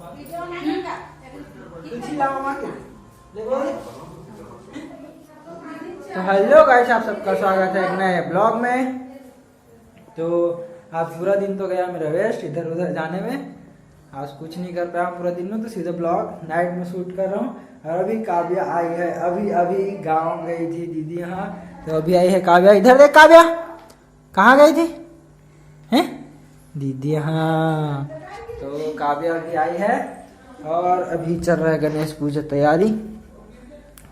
तो hello guys, आप सबका स्वागत है एक नए ब्लॉग में। तो आज पूरा दिन तो गया मेरा वेस्ट इधर उधर जाने में। आज कुछ नहीं कर पाया पूरा दिन में, तो सीधे ब्लॉग नाइट में शूट कर रहा हूँ। और अभी काव्या आई है, अभी गांव गई थी दीदी यहाँ, तो अभी आई है काव्या। इधर देख काव्या, कहाँ गई थी हैं दीदी यहाँ। तो काव्या अभी आई है और अभी चल रहा है गणेश पूजा तैयारी,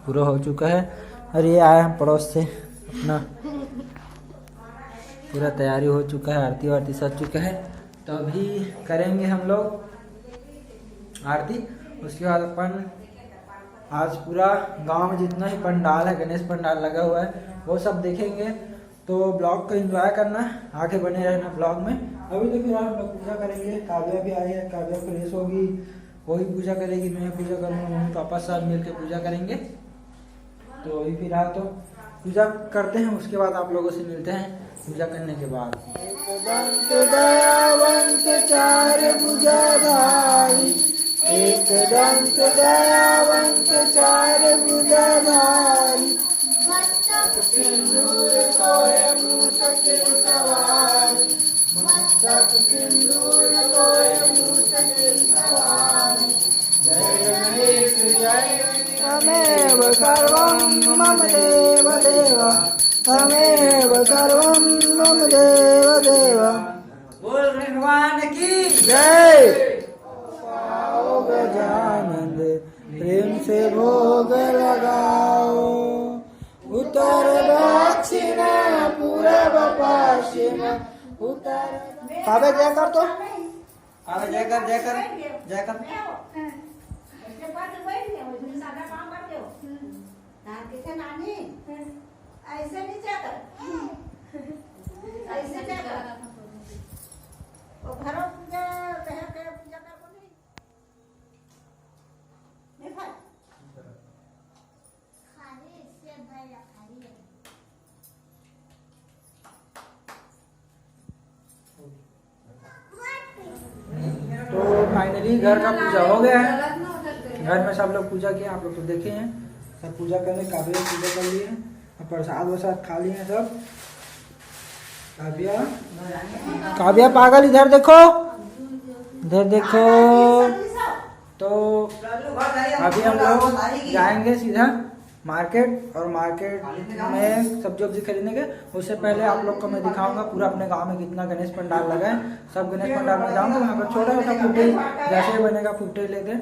पूरा हो चुका है। और ये आए हम पड़ोस से, अपना पूरा तैयारी हो चुका है, आरती वारती सज चुका है। तो अभी करेंगे हम लोग आरती, उसके बाद अपन आज पूरा गांव में जितना ही पंडाल है, गणेश पंडाल लगा हुआ है, वो सब देखेंगे। तो ब्लॉग को एंजॉय करना, आगे बने रहना ब्लॉग में। अभी तो फिर हम लोग पूजा करेंगे। काव्या भी आई है, काव्या फ्रेश होगी, वही पूजा करेगी, मैं पूजा करूँगा, मम्मी पापा सब मिल के पूजा करेंगे। तो अभी फिलहाल तो पूजा करते हैं, उसके बाद आप लोगों से मिलते हैं पूजा करने के बाद। दयावंत चार भुजाधारी, एक दंत दयावंत चार भुजाधारी, मस्तक सिंदूर सोए मूषक सवारी, मस्तक सिंदूर सोए मूषक सवारी। जय गणेश जय तमेव सर्वं मम देव देव, तमेव सर्वं मम देव देव। बोल भगवान की जय। पाओ गजानंद प्रेम से भोग लगाओ, उत्तर दक्षिण पूरब पश्चिम उत्तर। काव्या जय कर, तो काव्या जय कर, जय कर, जय कर। ऐसे नहीं जाकर, ऐसे जाकर वो घरों पूजा कह के पूजा कर नहीं भाई खाली इससे भाई खाली है। तो फाइनली घर का पूजा हो गया है। घर में सब लोग पूजा किए, आप लोग तो देखे हैं। सब पूजा करने, काव्या पूजा कर लिए, प्रसाद वसाद खा लिए सब। काव्या काव्या पागल, इधर देखो, इधर देखो। तो अभी हम लोग जाएंगे सीधा मार्केट, और मार्केट में सब्जी वब्जी खरीदेंगे। उससे पहले आप लोग को मैं दिखाऊंगा पूरा अपने गांव में कितना गणेश पंडाल लगा है। सब गणेश पंडाल में जाऊंगा, वहाँ पर छोटा छोटा फुटेज जैसे बनेगा फुटेज लेके।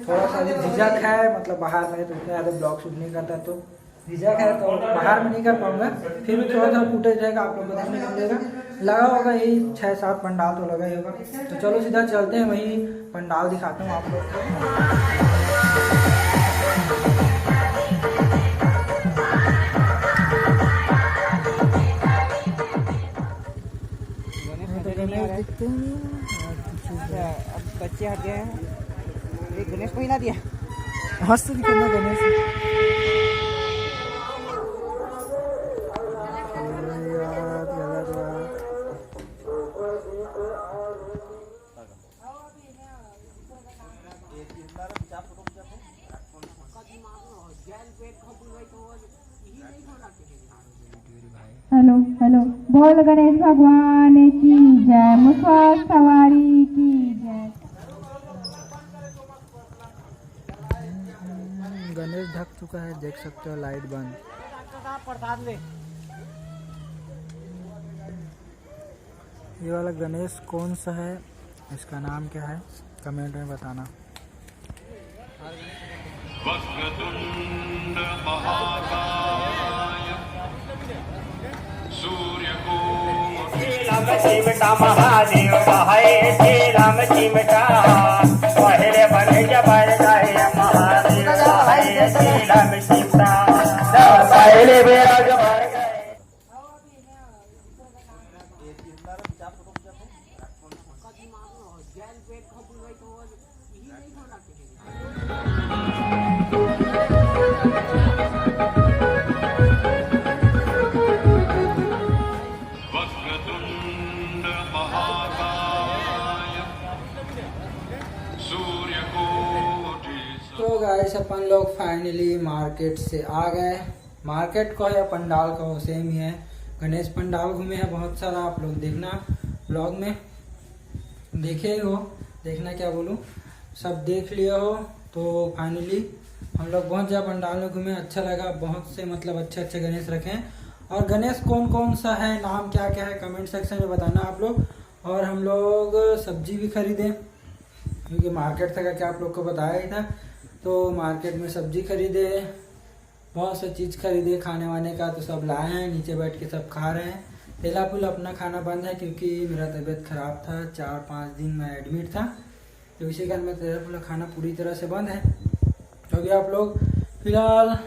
थोड़ा सा झिझक है, मतलब बाहर में तो उतना ज़्यादा ब्लॉग शूट नहीं करता, तो झिझक है तो बाहर में नहीं कर पाऊंगा। फिर भी थोड़ा सा फुटेज रहेगा, आप लोग को देखने को मिलेगा। लगा होगा यही 6-7 पंडाल तो लगा ही होगा। तो चलो सीधा चलते हैं, वही पंडाल दिखाता हूँ आप लोग को। अब बच्चे हट गए हैं, एक गणेश को ही ना दिया, मस्त दिखना गणेश। हेलो हेलो, बोल गणेश भगवान की जय, मुसवार सवारी की जय। गणेश ढक चुका है, देख सकते हो, लाइट बंद। प्रसाद ले। ये वाला गणेश कौन सा है, इसका नाम क्या है, कमेंट में बताना। वक्रतुंड महाकाय सूर्यकोटि राम चिमटा महादेव कहे, श्री राम चिमटा पहले बन जबर गए महादेव कहे, श्री राम चिमटा पहले बेरा जबर गए। वक्रतुंड महाकाय सूर्य गाइस अपन लोग फाइनली मार्केट से आ गए। मार्केट को या पंडाल का हो सेम ही है। गणेश पंडाल घूमे हैं बहुत सारा, आप लोग देखना ब्लॉग में देखे ही हो, देखना क्या बोलूँ, सब देख लिया हो। तो फाइनली हम लोग बहुत ज़्यादा पंडाल में घूमे, अच्छा लगा। बहुत से मतलब अच्छे अच्छे गणेश रखे हैं। और गणेश कौन कौन सा है, नाम क्या क्या है, कमेंट सेक्शन में बताना आप लोग। और हम लोग सब्जी भी खरीदे क्योंकि मार्केट था क्या आप लोग को बताया ही था। तो मार्केट में सब्जी खरीदे, बहुत सी चीज़ खरीदे खाने वाने का, तो सब लाए हैं। नीचे बैठ के सब खा रहे हैं। तेला पुल अपना खाना बंद है क्योंकि मेरा तबीयत ख़राब था, 4-5 दिन मैं एडमिट था, तो इसी कारण में तेला पुल खाना पूरी तरह से बंद है। तो अभी आप लोग फिलहाल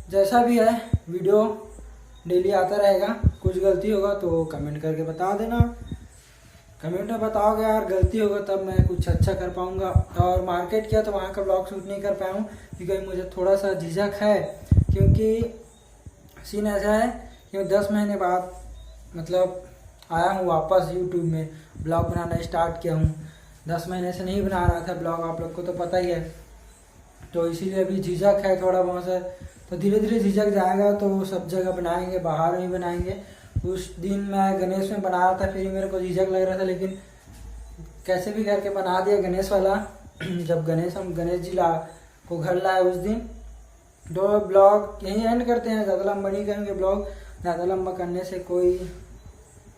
जैसा भी है वीडियो डेली आता रहेगा। कुछ गलती होगा तो कमेंट करके बता देना, कमेंट में बताओगे यार, गलती होगा तब मैं कुछ अच्छा कर पाऊँगा। और मार्केट किया तो वहाँ का ब्लॉग शूट नहीं कर पाया हूँ क्योंकि मुझे थोड़ा सा झिझक है, क्योंकि सीन ऐसा है कि 10 महीने बाद मतलब आया हूँ वापस यूट्यूब में, ब्लॉग बनाना स्टार्ट किया हूँ। 10 महीने से नहीं बना रहा था ब्लॉग, आप लोग को तो पता ही है। तो इसीलिए अभी झिझक है थोड़ा बहुत से, तो धीरे धीरे झिझक जाएगा तो सब जगह बनाएंगे, बाहर भी बनाएंगे। उस दिन मैं गणेश में बना रहा था, फिर मेरे को झिझक लग रहा था, लेकिन कैसे भी करके बना दिया गणेश वाला। जब हम गणेश जी को घर लाए उस दिन। तो ब्लॉग यहीं एंड करते हैं, ज़्यादा लंबा नहीं करेंगे ब्लॉग। ज़्यादा लंबा करने से कोई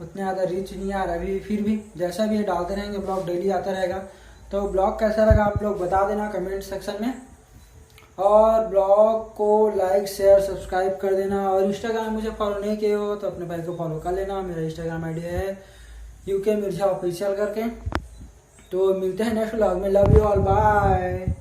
उतने ज़्यादा रीच नहीं आ रहा अभी, फिर भी जैसा भी है डालते रहेंगे, ब्लॉग डेली आता रहेगा। तो ब्लॉग कैसा लगा आप लोग बता देना कमेंट सेक्शन में। और ब्लॉग को लाइक शेयर सब्सक्राइब कर देना। और इंस्टाग्राम में मुझे फॉलो नहीं किए हो तो अपने भाई को फॉलो कर लेना। मेरा इंस्टाग्राम आईडी है UK मिर्जा ऑफिशियल करके। तो मिलते हैं नेक्स्ट ब्लॉग में। Love you all, bye.